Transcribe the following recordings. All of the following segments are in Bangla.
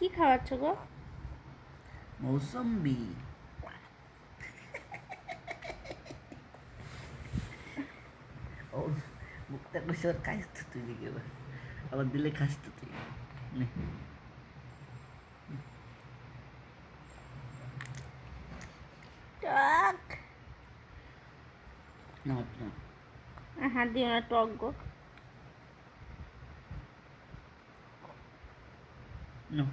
কি খাওয়াচ্ছ গো? মৌসম্বি। ও মুখটা কইছে ওর খাইস তো তুই দিকে আবার দিলে খাস তো তুই নে। টক। না না হাত দিও না, টক গো। না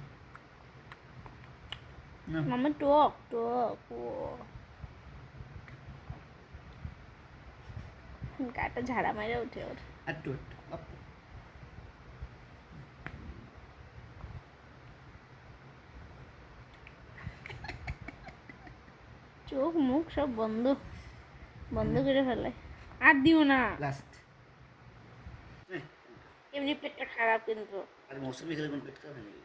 না মামা টক টক ও। গাটা ঝাড়া মেরে উঠে ওর। একটু একটু অল্প। চোখ মুখ সব বন্ধ বন্ধ করে ফেলে। আর দিও না, লাস্ট। এমনি পেটটা খারাপ কিন্তু। আরে মৌসুমি খেলে কোন পেট খাবে নাকি?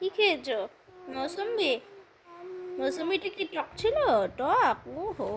কি খেয়েছো? মৌসুম্বি? মৌসুম্বিটা কি টক ছিল? টক? ওহো।